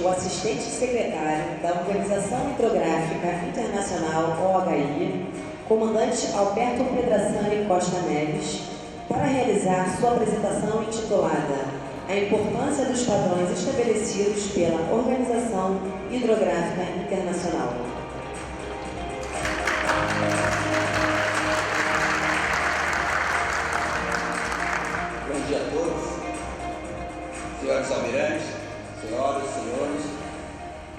o assistente secretário da Organização Hidrográfica Internacional, OHI, comandante Alberto Pedrassani Costa Neves, para realizar sua apresentação intitulada A Importância dos Padrões Estabelecidos pela Organização Hidrográfica Internacional. Bom dia a todos, senhores almirantes, senhoras e senhores.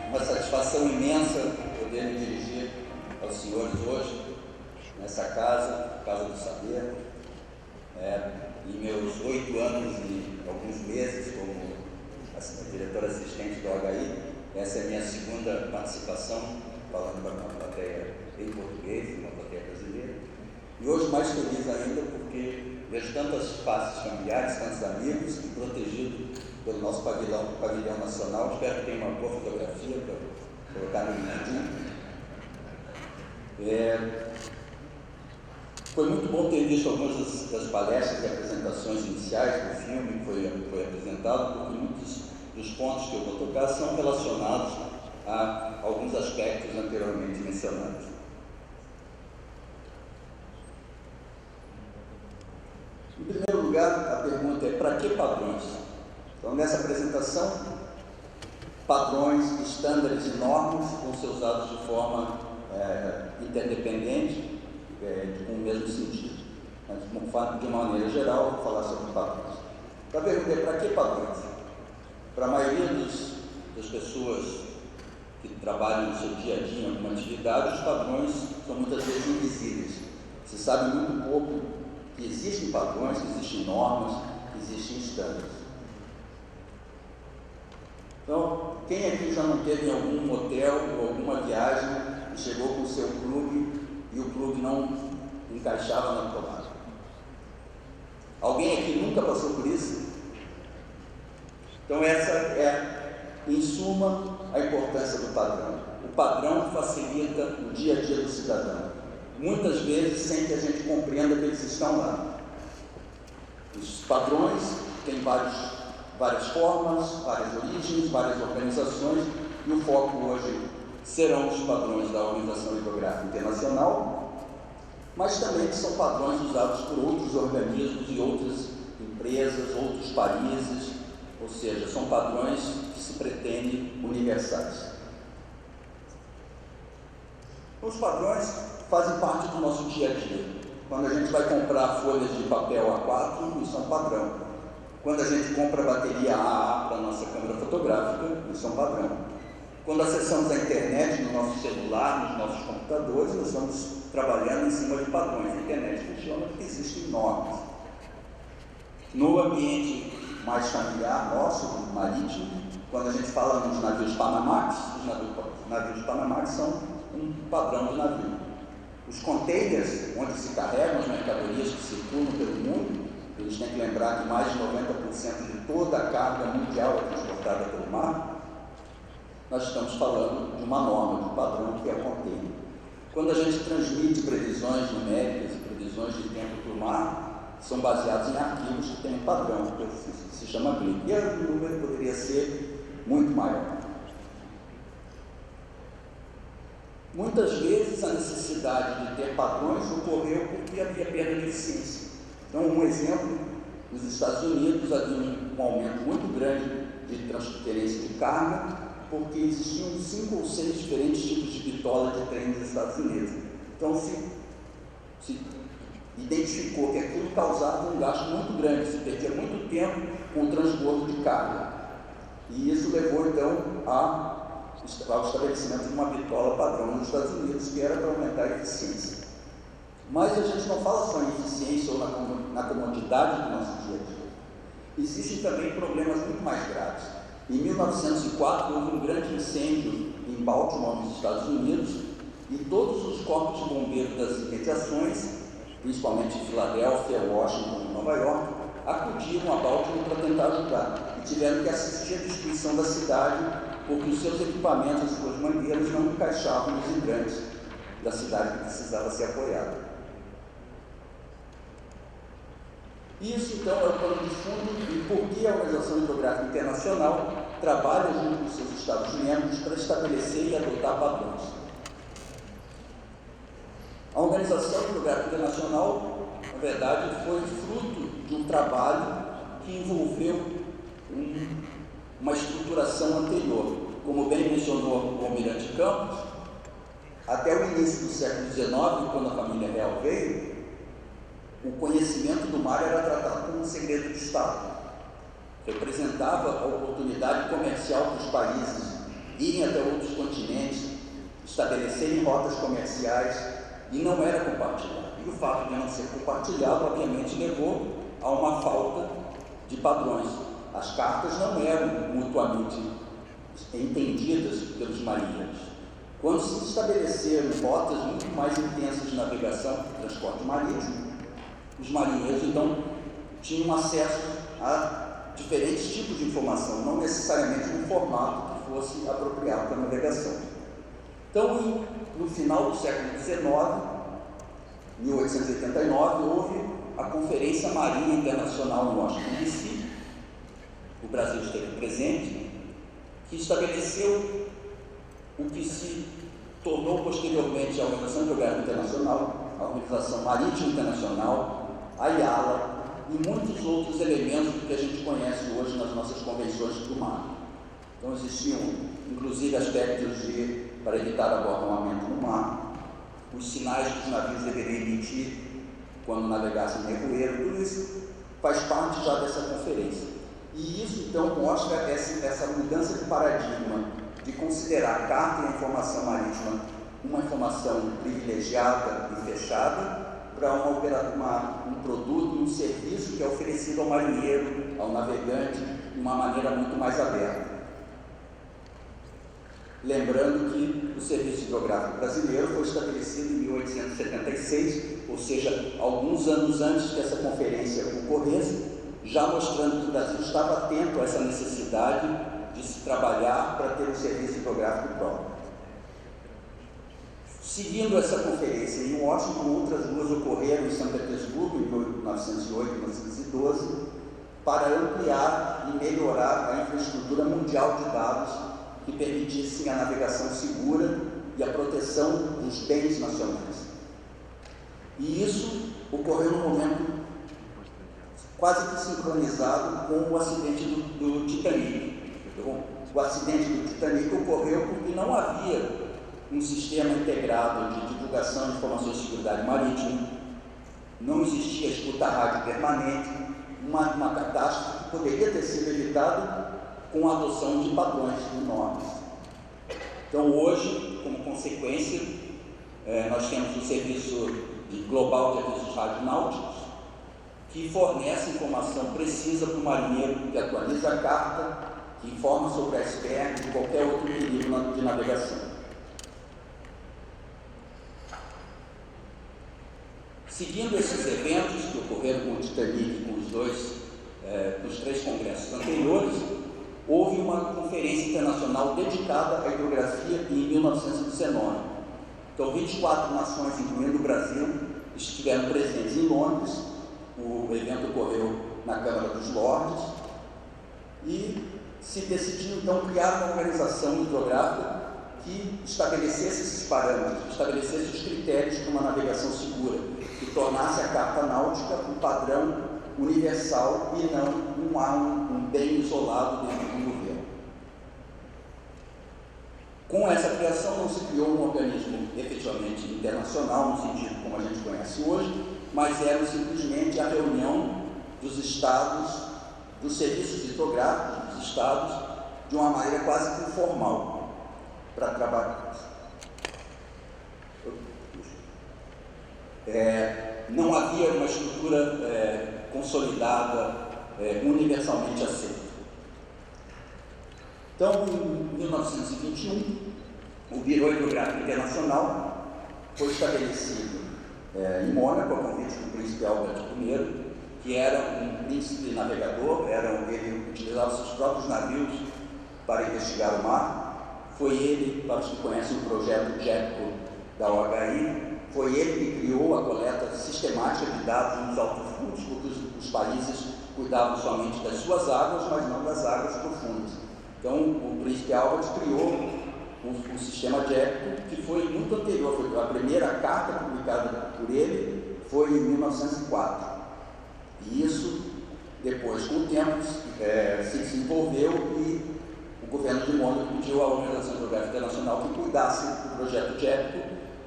Uma satisfação imensa poder me dirigir aos senhores hoje, nessa casa, Casa do Saber. Em meus 8 anos e alguns meses como diretor assistente do OHI, essa é a minha segunda participação, falando para uma plateia em português, uma plateia brasileira. E hoje mais feliz ainda porque vejo tantas faces familiares, tantos amigos, e protegido pelo nosso pavilhão nacional. Espero que tenha uma boa fotografia para colocar no LinkedIn. Foi muito bom ter visto algumas das palestras e apresentações iniciais do filme que foi apresentado, porque muitos dos pontos que eu vou tocar são relacionados a alguns aspectos anteriormente mencionados. Em primeiro lugar, a pergunta é: para que padrões? Então, nessa apresentação, padrões, estándares e normas vão ser usados de forma interdependente, com o mesmo sentido. Mas, de uma maneira geral, vou falar sobre padrões. Então, a pergunta é: para que padrões? Para a maioria das pessoas que trabalham no seu dia a dia em alguma atividade, os padrões são muitas vezes invisíveis. Se sabe muito pouco que existem padrões, que existem normas, que existem estándares. Então, quem aqui já não teve em algum hotel ou alguma viagem e chegou com o seu clube e o clube não encaixava na tomada? Alguém aqui nunca passou por isso? Então essa é, em suma, a importância do padrão. O padrão facilita o dia a dia do cidadão, muitas vezes sem que a gente compreenda que eles estão lá. Os padrões têm várias formas, várias origens, várias organizações, e o foco hoje serão os padrões da Organização Hidrográfica Internacional, mas também que são padrões usados por outros organismos e outras empresas, outros países, ou seja, são padrões que se pretendem universais. Os padrões fazem parte do nosso dia a dia. Quando a gente vai comprar folhas de papel A4, isso é um padrão. Quando a gente compra bateria AA para a nossa câmera fotográfica, isso é um padrão. Quando acessamos a internet no nosso celular, nos nossos computadores, nós estamos trabalhando em cima de padrões. A internet funciona porque existem normas. No ambiente mais familiar nosso, marítimo, quando a gente fala nos navios Panamax, os navios Panamax são um padrão de navio. Os containers, onde se carregam as mercadorias que circulam pelo mundo, eles têm que lembrar que mais de 90% de toda a carga mundial é transportada pelo mar. Nós estamos falando de uma norma, de um padrão, que é o container. Quando a gente transmite previsões numéricas e previsões de tempo para o mar, são baseados em arquivos que têm um padrão, que se chama grid. E o número poderia ser muito maior. Muitas vezes a necessidade de ter padrões ocorreu porque havia perda de eficiência. Então, um exemplo: nos Estados Unidos havia um aumento muito grande de transferência de carga, porque existiam 5 ou 6 diferentes tipos de bitola de trem nos Estados Unidos. Então se identificou que aquilo causava um gasto muito grande, se perdia muito tempo com o transbordo de carga. E isso levou então ao estabelecimento de uma bitola padrão nos Estados Unidos, que era para aumentar a eficiência. Mas a gente não fala só em eficiência ou na comodidade do nosso dia a dia. Existem também problemas muito mais graves. Em 1904 houve um grande incêndio em Baltimore, nos Estados Unidos, e todos os corpos de bombeiros das imediações, principalmente em Filadélfia, Washington e Nova York, acudiram a Baltimore para tentar ajudar e tiveram que assistir à destruição da cidade porque os seus equipamentos, as suas mangueiras não encaixavam nos hidrantes da cidade que precisava ser apoiada. Isso, então, é o pano de fundo e por que a Organização Hidrográfica Internacional trabalha junto com seus Estados-membros para estabelecer e adotar padrões. A Organização Hidrográfica Internacional, na verdade, foi fruto de um trabalho que envolveu uma estruturação anterior. Como bem mencionou o Almirante Campos, até o início do século XIX, quando a família real veio, o conhecimento do mar era tratado como um segredo de Estado. Representava a oportunidade comercial para os países irem até outros continentes, estabelecerem rotas comerciais, e não era compartilhado. E o fato de não ser compartilhado, obviamente, levou a uma falta de padrões. As cartas não eram mutuamente entendidas pelos marinheiros. Quando se estabeleceram rotas muito mais intensas de navegação e transporte marítimo, os marinheiros, então, tinham acesso a diferentes tipos de informação, não necessariamente num formato que fosse apropriado para a navegação. Então, no final do século XIX, 1889, houve a Conferência Marinha Internacional no Washington, D.C., o Brasil esteve presente, que estabeleceu o que se tornou posteriormente a Organização Hidrográfica Internacional, a Organização Marítima Internacional, a IALA e muitos outros elementos que a gente conhece hoje nas nossas convenções do mar. Então existiam, inclusive, aspectos para evitar abortamento no mar, os sinais que os navios deveriam emitir quando navegassem em nevoeiro, tudo isso faz parte já dessa conferência. E isso, então, mostra essa mudança de paradigma de considerar a carta e a informação marítima uma informação privilegiada e fechada para um produto, um serviço que é oferecido ao marinheiro, ao navegante, de uma maneira muito mais aberta. Lembrando que o Serviço Hidrográfico Brasileiro foi estabelecido em 1876, ou seja, alguns anos antes que essa conferência ocorresse, já mostrando que o Brasil estava atento a essa necessidade de se trabalhar para ter um serviço hidrográfico próprio. Seguindo essa conferência em Washington, outras duas ocorreram em São Petersburgo, em 1908 e 1912, para ampliar e melhorar a infraestrutura mundial de dados que permitissem a navegação segura e a proteção dos bens nacionais. E isso ocorreu no momento quase que sincronizado com o acidente do Titanic. O acidente do Titanic ocorreu porque não havia um sistema integrado de divulgação de informações de seguridade marítima, não existia escuta rádio permanente, uma catástrofe que poderia ter sido evitada com a adoção de padrões e normas. Então, hoje, como consequência, nós temos um serviço global de avisos radionáuticos que fornece informação precisa para o marinheiro, que atualiza a carta, que informa sobre a iceberg e qualquer outro perigo de navegação. Seguindo esses eventos que ocorreram com o Titanic e com os três congressos anteriores, houve uma conferência internacional dedicada à hidrografia em 1919. Então, 24 nações, incluindo o Brasil, estiveram presentes em Londres. O evento ocorreu na Câmara dos Lordes e se decidiu, então, criar uma organização hidrográfica que estabelecesse esses parâmetros, estabelecesse os critérios para uma navegação segura, que tornasse a carta náutica um padrão universal e não um bem isolado dentro do governo. Com essa criação não se criou um organismo efetivamente internacional, no sentido como a gente conhece hoje, mas era simplesmente a reunião dos estados, dos serviços hidrográficos dos estados, de uma maneira quase que informal, para trabalhar. Não havia uma estrutura consolidada, universalmente aceita. Então, em 1921, o Bureau Hidrográfico Internacional foi estabelecido em Mônaco, a convite do príncipe Albert I, que era um príncipe navegador, ele utilizava seus próprios navios para investigar o mar. Foi ele, para os que conhecem o projeto JETCO da OHI, foi ele que criou a coleta sistemática de dados nos altos fundos, porque os países cuidavam somente das suas águas, mas não das águas profundas. Então, o príncipe Albert criou o sistema JEPCO, que foi muito anterior. A primeira carta publicada por ele foi em 1904. E isso, depois, com o tempo, se desenvolveu e o governo de Mônaco pediu à Organização Hidrográfica Internacional que cuidasse do projeto JEPCO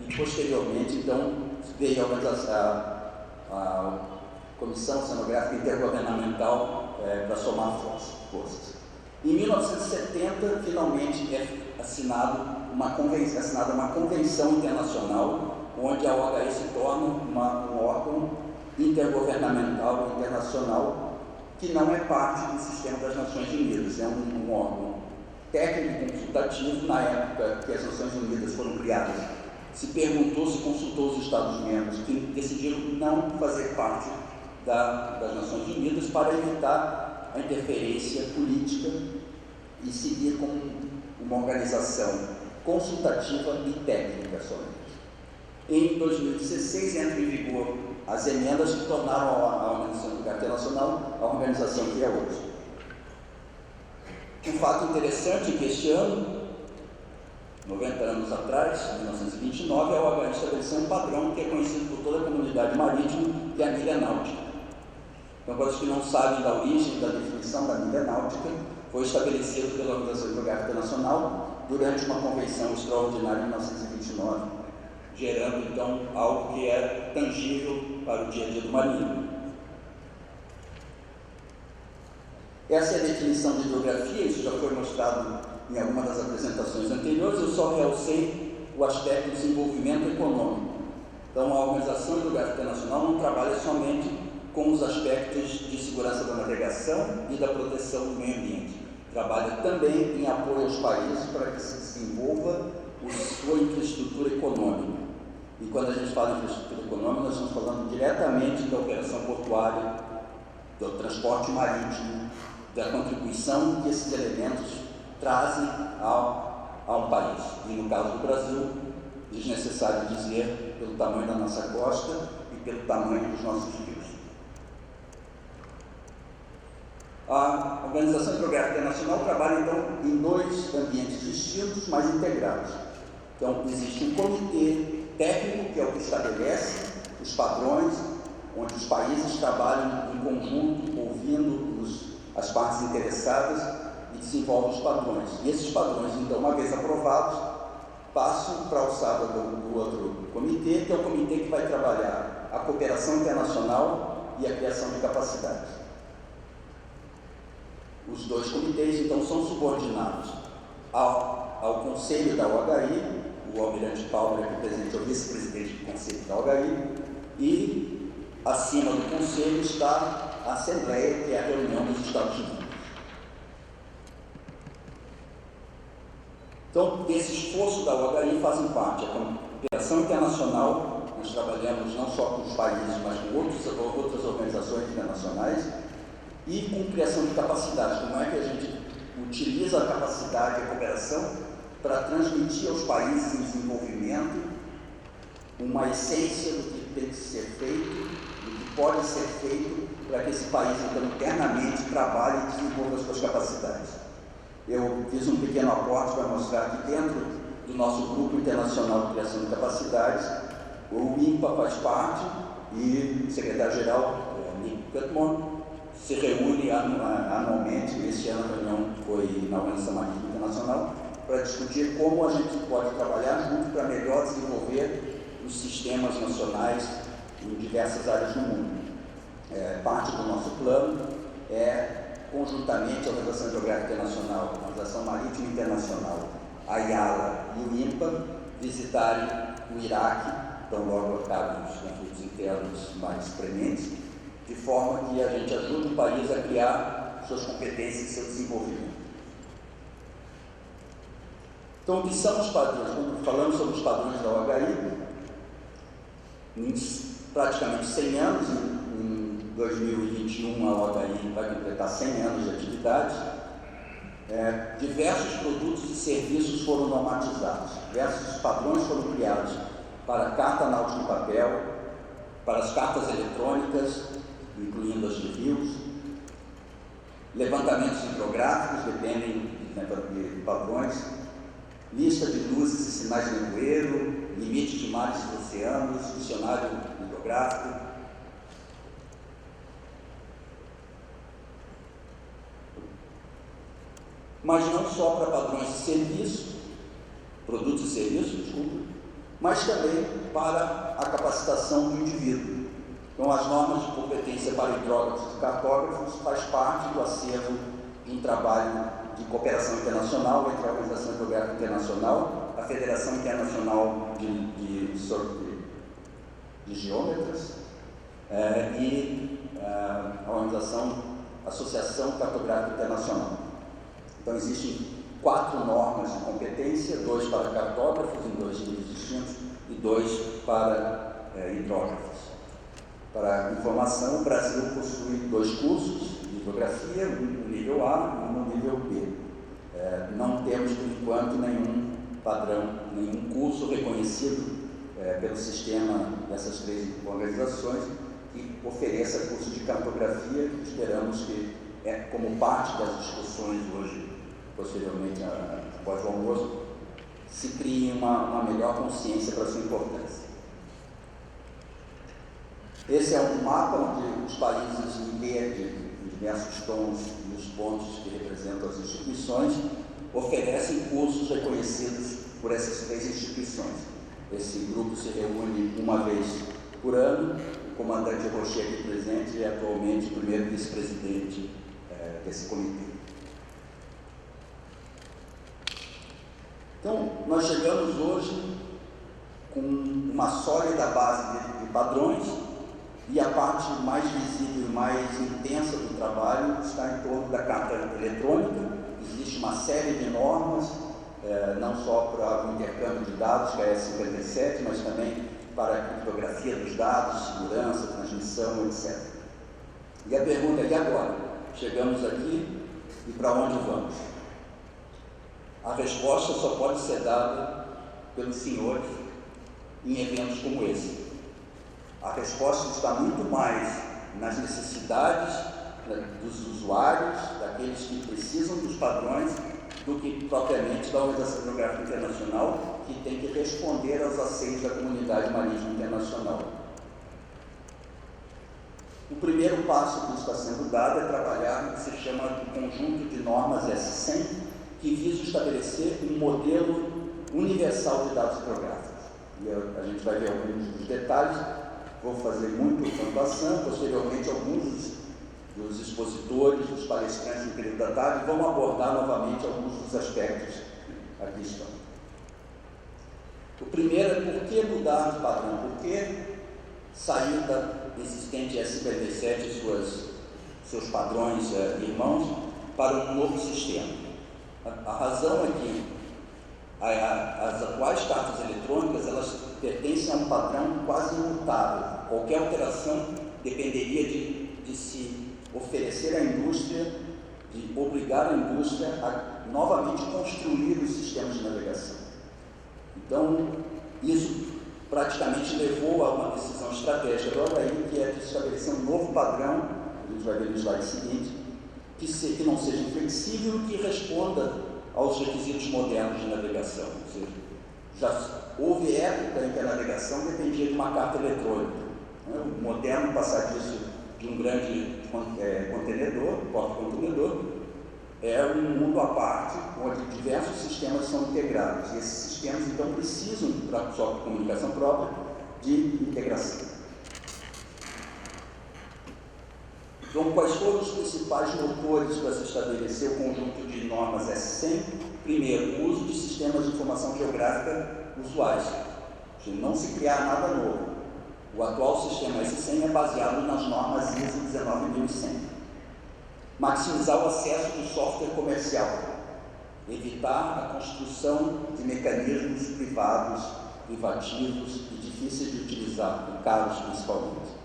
e, posteriormente, então, veio a Comissão Oceanográfica Intergovernamental para somar forças. Em 1970, finalmente é assinada uma convenção internacional, onde a OHI se torna um órgão intergovernamental internacional que não é parte do sistema das Nações Unidas, é um órgão técnico consultativo. Na época que as Nações Unidas foram criadas, se consultou os Estados-membros que decidiram não fazer parte das Nações Unidas para evitar a interferência política e seguir como uma organização consultativa e técnica somente. Em 2016 entra em vigor as emendas que tornaram a Organização Hidrográfica Internacional a organização que é hoje. Um fato interessante é que este ano, 90 anos atrás, em 1929, a OHI estabeleceu um padrão que é conhecido por toda a comunidade marítima, que é a milha náutica. Então, para os que não sabem da origem da definição da milha náutica, foi estabelecido pela Organização Hidrográfica Internacional durante uma convenção extraordinária em 1929, gerando, então, algo que é tangível para o dia a dia do marinheiro. Essa é a definição de hidrografia, isso já foi mostrado em alguma das apresentações anteriores. Eu só realcei o aspecto do desenvolvimento econômico. Então, a Organização Hidrográfica Internacional não trabalha somente com os aspectos de segurança da navegação e da proteção do meio ambiente. Trabalha também em apoio aos países para que se desenvolva sua infraestrutura econômica. E quando a gente fala em infraestrutura econômica, nós estamos falando diretamente da operação portuária, do transporte marítimo, da contribuição que esses elementos trazem a um país. E no caso do Brasil, desnecessário dizer pelo tamanho da nossa costa e pelo tamanho dos nossos rios. A Organização Hidrográfica Internacional trabalha, então, em dois ambientes distintos, mas integrados. Então, existe um comitê técnico, que é o que estabelece os padrões, onde os países trabalham em conjunto, ouvindo as partes interessadas e desenvolvem os padrões. E esses padrões, então, uma vez aprovados, passam para a alçada do outro comitê, que é o comitê que vai trabalhar a cooperação internacional e a criação de capacidades. Os dois comitês, então, são subordinados ao Conselho da OHI, o Almirante Palmer, que é o vice-presidente do Conselho da OHI, e acima do Conselho está a Assembleia, que é a reunião dos Estados Unidos. Então, desse esforço da OHI fazem parte a cooperação internacional. Nós trabalhamos não só com os países, mas com outras organizações internacionais, e com criação de capacidades. Como é que a gente utiliza a capacidade e a cooperação para transmitir aos países em desenvolvimento uma essência do que tem que ser feito, do que pode ser feito, para que esse país, então, internamente trabalhe e desenvolva as suas capacidades. Eu fiz um pequeno aporte para mostrar que dentro do nosso Grupo Internacional de Criação de Capacidades, o INPA faz parte e o secretário-geral, Nick Cutmore, se reúne anualmente. Este ano a reunião foi na Organização Marítima Internacional, para discutir como a gente pode trabalhar junto para melhor desenvolver os sistemas nacionais em diversas áreas do mundo. Parte do nosso plano é, conjuntamente, a Organização Hidrográfica Internacional, a Organização Marítima Internacional, a IALA e o INPA, visitarem o Iraque, tão logo acabem os conflitos internos mais prementes, de forma que a gente ajude o país a criar suas competências e seu desenvolvimento. Então, o que são os padrões? Quando falamos sobre os padrões da OHI, em praticamente 100 anos, em 2021 a OHI vai completar 100 anos de atividade, diversos produtos e serviços foram normatizados, diversos padrões foram criados para a carta náutica em papel, para as cartas eletrônicas, incluindo as de rios, levantamentos hidrográficos, dependem de padrões, lista de luzes e sinais de nevoeiro, limite de mares e oceanos, dicionário hidrográfico. Mas não só para padrões de serviço, produtos e serviços, desculpa, mas também para a capacitação do indivíduo. Então, as normas de competência para hidrógrafos e cartógrafos faz parte do acervo de um trabalho de cooperação internacional entre a Organização Hidrográfica Internacional, a Federação Internacional de Geômetras e a Associação Cartográfica Internacional. Então, existem 4 normas de competência, 2 para cartógrafos em 2 níveis distintos e 2 para hidrógrafos. Para informação, o Brasil possui 2 cursos de hidrografia, um no nível A e um no nível B. Não temos, por enquanto, nenhum padrão, nenhum curso reconhecido pelo sistema dessas 3 organizações que ofereça curso de cartografia. Esperamos que, como parte das discussões hoje, posteriormente após o almoço, se crie uma melhor consciência para a sua importância. Esse é um mapa onde os países em verde, em diversos tons, e os pontos que representam as instituições, oferecem cursos reconhecidos por essas 3 instituições. Esse grupo se reúne uma vez por ano. O comandante Rocher, aqui presente, é atualmente o primeiro vice-presidente desse comitê. Então, nós chegamos hoje com uma sólida base de padrões, e a parte mais visível e mais intensa do trabalho está em torno da carta eletrônica. Existe uma série de normas, não só para o intercâmbio de dados, que é a ES57, mas também para a criptografia dos dados, segurança, transmissão, etc. E a pergunta é: e agora? Chegamos aqui e para onde vamos? A resposta só pode ser dada pelos senhores em eventos como esse. A resposta está muito mais nas necessidades dos usuários, daqueles que precisam dos padrões, do que propriamente da Organização Hidrográfica Internacional, que tem que responder aos anseios da comunidade marítima internacional. O primeiro passo que está sendo dado é trabalhar no que se chama de conjunto de normas S100, que visa estabelecer um modelo universal de dados hidrográficos. E a gente vai ver alguns dos detalhes. Vou fazer muito passando, posteriormente alguns dos expositores, dos palestrantes no período da tarde vão abordar novamente alguns dos aspectos que aqui estão. O primeiro é: por que mudar de padrão? Por que sair da existente S57 e seus padrões irmãos para um novo sistema? A razão é que as atuais cartas eletrônicas, elas pertencem a um padrão quase imutável. Qualquer alteração dependeria de se oferecer à indústria, de obrigar a indústria a novamente construir os sistemas de navegação. Então, isso praticamente levou a uma decisão estratégica logo aí, que é de estabelecer um novo padrão, a gente vai ver no slide seguinte, que não seja inflexível e que responda aos requisitos modernos de navegação. Ou seja, já houve época em que a navegação dependia de uma carta eletrônica. O moderno passadiço de um grande contenedor, porta-contenedor, é um mundo à parte, onde diversos sistemas são integrados. E esses sistemas, então, precisam, para a sua comunicação própria, de integração. Então, quais foram os principais motores para se estabelecer o conjunto de normas S100? Primeiro, o uso de sistemas de informação geográfica usuais, de não se criar nada novo. O atual sistema S100 é baseado nas normas ISO 19100. Maximizar o acesso do software comercial, evitar a construção de mecanismos privativos e difíceis de utilizar, e caros principalmente.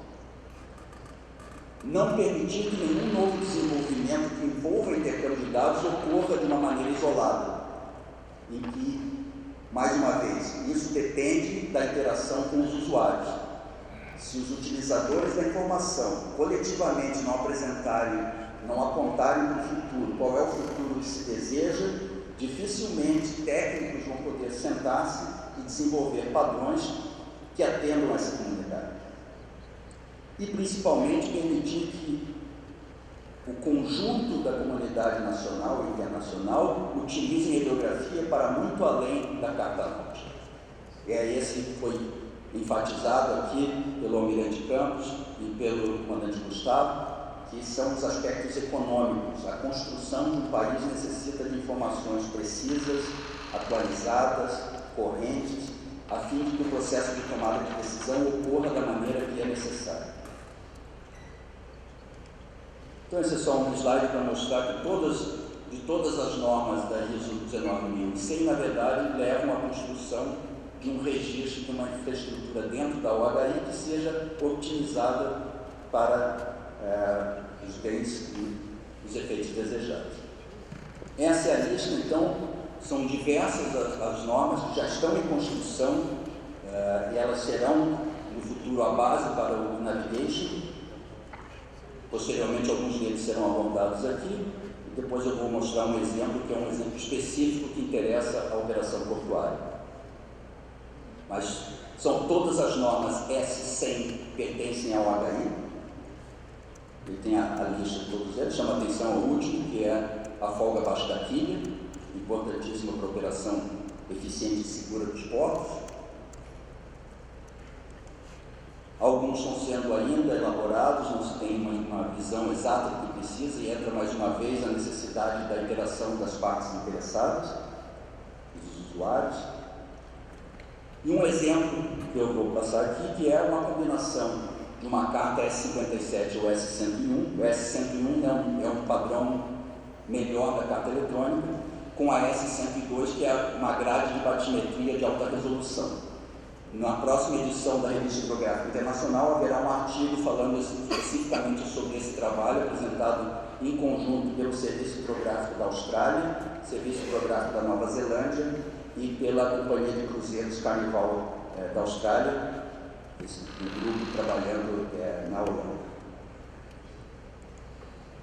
Não permitir que nenhum novo desenvolvimento que envolva o intercâmbio de dados ocorra de uma maneira isolada, em que, mais uma vez, isso depende da interação com os usuários. Se os utilizadores da informação coletivamente não apresentarem não apontarem para o futuro, qual é o futuro que se deseja, dificilmente técnicos vão poder sentar-se e desenvolver padrões que atendam essa comunidade. E, principalmente, permitir que o conjunto da comunidade nacional e internacional utilize a hidrografia para muito além da Carta Norte. Esse que foi enfatizado aqui pelo Almirante Campos e pelo comandante Gustavo, que são os aspectos econômicos. A construção de um país necessita de informações precisas, atualizadas, correntes, a fim de que o processo de tomada de decisão ocorra da maneira que é necessária. Então, esse é só um slide para mostrar que todas as normas da ISO 19001, na verdade, levam à construção de um registro, de uma infraestrutura dentro da OHI que seja otimizada para os bens e os efeitos desejados. Essa é a lista, então, são diversas as normas que já estão em construção e elas serão, no futuro, a base para o navigation. Posteriormente, alguns deles serão abordados aqui, e depois eu vou mostrar um exemplo, que é um exemplo específico que interessa a operação portuária. Mas são todas as normas S100 pertencem ao HI, ele tem a lista de todos eles, chama atenção ao último, que é a folga abaixo da quilha, importantíssima para a operação eficiente e segura dos portos. Alguns estão sendo ainda elaborados, não se tem uma visão exata do que precisa, e entra mais uma vez a necessidade da interação das partes interessadas, dos usuários. E um exemplo que eu vou passar aqui, que é uma combinação de uma carta S57 ou S101. O S101 é um padrão melhor da carta eletrônica, com a S102, que é uma grade de batimetria de alta resolução. Na próxima edição da Revista Hidrográfica Internacional haverá um artigo falando especificamente sobre esse trabalho, apresentado em conjunto pelo Serviço Hidrográfico da Austrália, Serviço Hidrográfico da Nova Zelândia e pela Companhia de Cruzeiros Carnival da Austrália, esse grupo trabalhando na Holanda.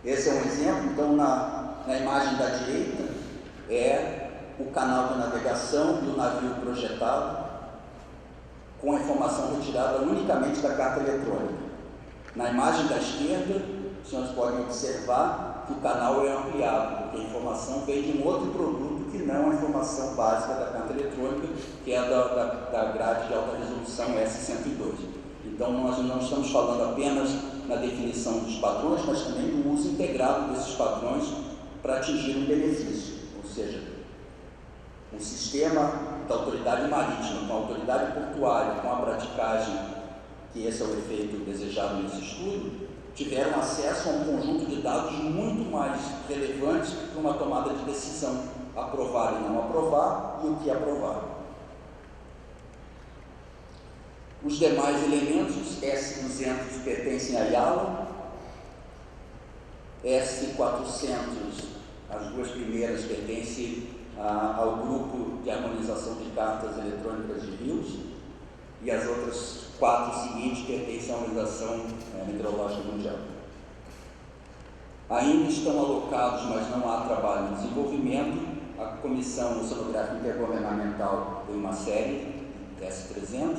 Esse é um exemplo. Então, na imagem da direita é o canal de navegação do navio projetado, com a informação retirada unicamente da carta eletrônica. Na imagem da esquerda, os senhores podem observar que o canal é ampliado, porque a informação vem de um outro produto que não a informação básica da carta eletrônica, que é da grade de alta resolução S102. Então, nós não estamos falando apenas na definição dos padrões, mas também do uso integrado desses padrões para atingir um benefício, ou seja, um sistema da autoridade marítima, com a autoridade portuária, com a praticagem, que esse é o efeito desejado nesse estudo, tiveram acesso a um conjunto de dados muito mais relevantes para uma tomada de decisão, aprovar e não aprovar, e o que aprovar. Os demais elementos, S200 pertencem a IALA, S400, as duas primeiras pertencem ao grupo de harmonização de cartas eletrônicas de rios, e as outras 4 seguintes pertencem à Organização Meteorológica Mundial. Ainda estão alocados, mas não há trabalho em desenvolvimento. A Comissão Oceanográfica Intergovernamental tem uma série, S300,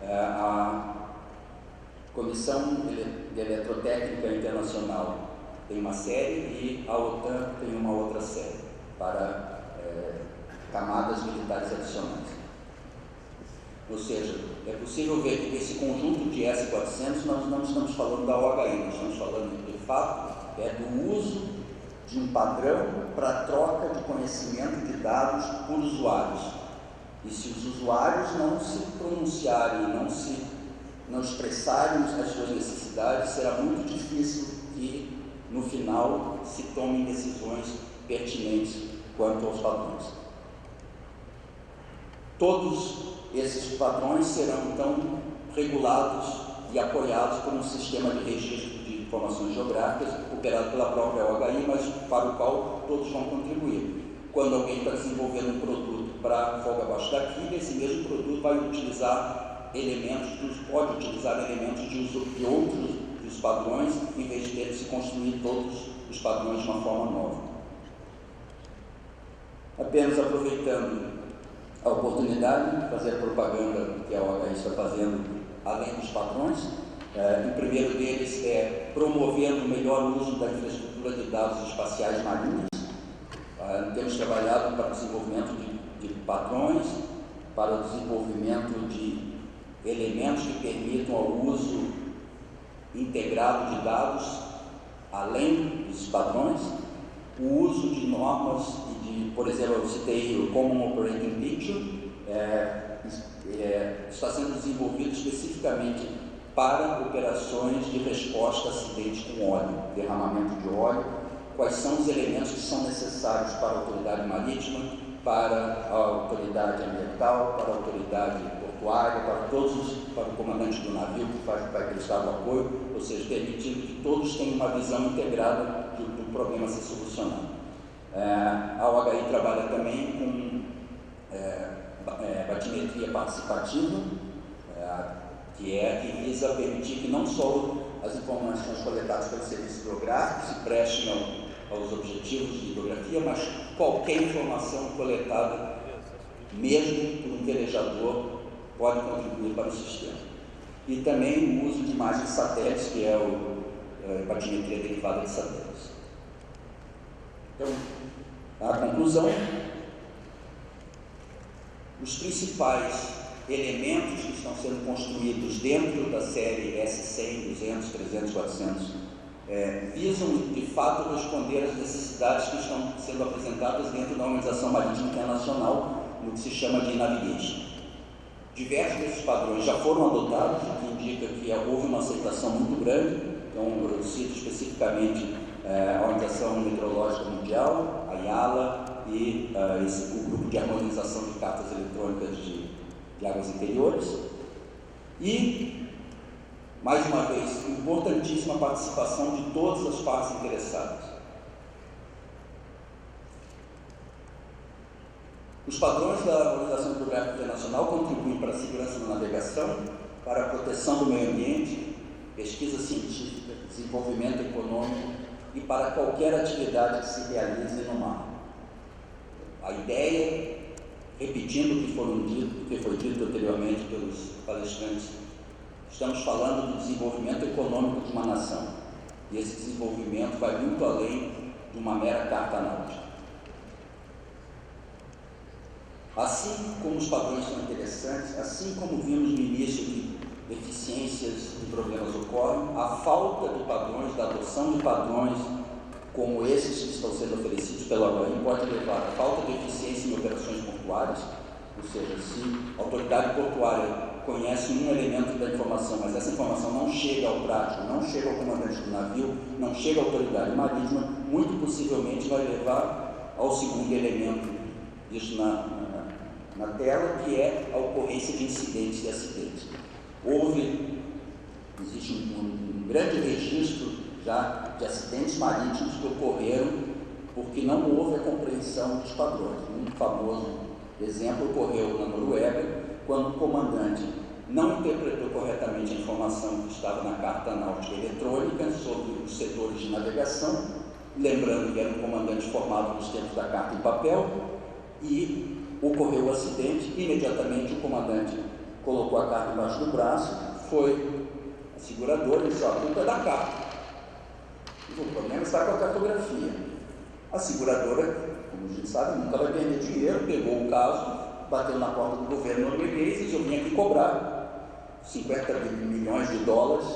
a Comissão de Eletrotécnica Internacional tem uma série e a OTAN tem uma outra série para camadas militares adicionais. Ou seja, é possível ver que esse conjunto de S400 nós não estamos falando da OHI, nós estamos falando de fato do uso de um padrão para troca de conhecimento de dados por usuários. E se os usuários não se pronunciarem, não expressarem as suas necessidades, será muito difícil que no final se tomem decisões pertinentes quanto aos padrões. Todos esses padrões serão, então, regulados e apoiados por um sistema de registro de informações geográficas operado pela própria OHI, mas para o qual todos vão contribuir. Quando alguém está desenvolvendo um produto para folga abaixo da quilha, esse mesmo produto vai utilizar pode utilizar elementos de outros dos padrões, em vez de ter que se construir todos os padrões de uma forma nova. Apenas aproveitando a oportunidade de fazer a propaganda que a OHI está fazendo, além dos padrões, o primeiro deles é promovendo o melhor uso da infraestrutura de dados espaciais marinhos. Temos trabalhado para o desenvolvimento de padrões, para o desenvolvimento de elementos que permitam o uso integrado de dados, além dos padrões, o uso de normas e de, por exemplo, eu citei o Common Operating Picture, está sendo desenvolvido especificamente para operações de resposta a acidentes com óleo, derramamento de óleo, quais são os elementos que são necessários para a autoridade marítima, para a autoridade ambiental, para a autoridade portuária, para o comandante do navio que vai prestar o apoio, ou seja, permitindo que todos tenham uma visão integrada do problema a ser solucionado. A OHI trabalha também com batimetria participativa, que visa permitir que não só as informações coletadas pelo serviço hidrográfico se prestem aos objetivos de hidrografia, mas qualquer informação coletada, mesmo por um velejador, pode contribuir para o sistema. E também o uso de imagens de satélites, que é a batimetria derivada de satélites. Então, a conclusão: os principais elementos que estão sendo construídos dentro da série S100, 200, 300, 400 visam de fato responder às necessidades que estão sendo apresentadas dentro da Organização Marítima Internacional, no que se chama de navigation. Diversos desses padrões já foram adotados, o que indica que houve uma aceitação muito grande. Então, eu cito especificamente a Organização Meteorológica Mundial, a IALA, e o Grupo de Harmonização de Cartas Eletrônicas de águas interiores. E, mais uma vez, importantíssima participação de todas as partes interessadas. Os padrões da Organização Hidrográfica Internacional contribuem para a segurança da navegação, para a proteção do meio ambiente, pesquisa científica, desenvolvimento econômico e para qualquer atividade que se realize no mar. A ideia, repetindo o que foi dito anteriormente pelos palestrantes, estamos falando do desenvolvimento econômico de uma nação. E esse desenvolvimento vai muito além de uma mera carta náutica. Assim como os padrões são interessantes, assim como vimos no início que deficiências e problemas ocorrem, a falta de padrões, da adoção de padrões como esses que estão sendo oferecidos pela OHI pode levar a falta de eficiência em operações portuárias, ou seja, se a autoridade portuária conhece um elemento da informação, mas essa informação não chega ao prático, não chega ao comandante do navio, não chega à autoridade marítima, muito possivelmente vai levar ao segundo elemento, isso na tela, que é a ocorrência de incidentes e acidentes. Existe um grande registro já de acidentes marítimos que ocorreram porque não houve a compreensão dos padrões. Um famoso exemplo ocorreu na Noruega, quando o comandante não interpretou corretamente a informação que estava na carta náutica eletrônica sobre os setores de navegação, lembrando que era um comandante formado nos tempos da carta em papel, e ocorreu o acidente. Imediatamente o comandante colocou a carta embaixo do braço, foi a seguradora e disse: a culpa é da carta. O problema está com a cartografia. A seguradora, como a gente sabe, nunca vai perder dinheiro, pegou o caso, bateu na porta do governo norueguês e disse: eu vim aqui cobrar 50 milhões de dólares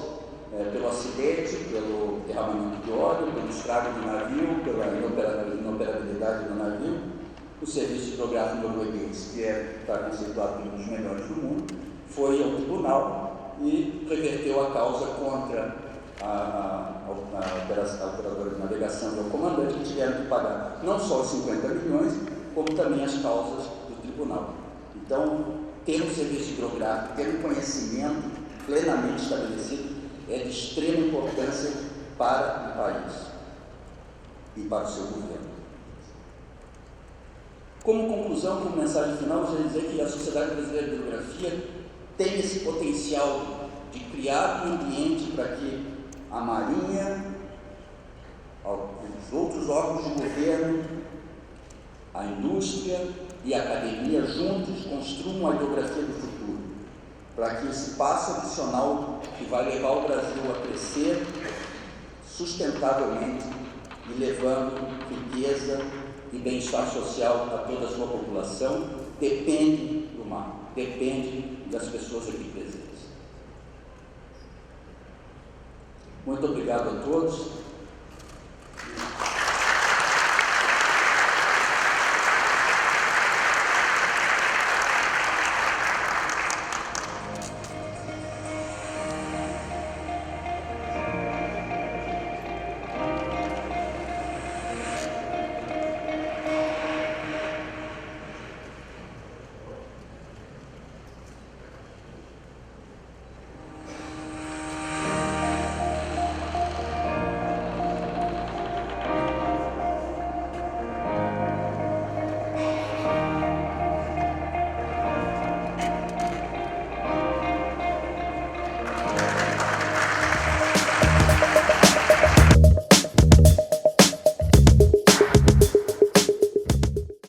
pelo acidente, pelo derramamento de óleo, pelo estrago do navio, pela inoperabilidade do navio. O Serviço Hidrográfico Norueguês, que está conceituado como um dos melhores do mundo, foi ao tribunal e reverteu a causa contra a operadora de navegação e o comandante, que tiveram que pagar não só os 50 milhões, como também as causas do tribunal. Então, ter um serviço hidrográfico, ter um conhecimento plenamente estabelecido é de extrema importância para o país e para o seu governo. Como conclusão, como mensagem final, eu gostaria de dizer que a Sociedade Brasileira de Hidrografia tem esse potencial de criar um ambiente para que a Marinha os outros órgãos de governo, a indústria e a academia juntos construam a hidrografia do futuro, para que esse passo adicional que vai levar o Brasil a crescer sustentavelmente e levando riqueza e bem-estar social a toda a sua população, depende do mar, depende das pessoas aqui presentes. Muito obrigado a todos.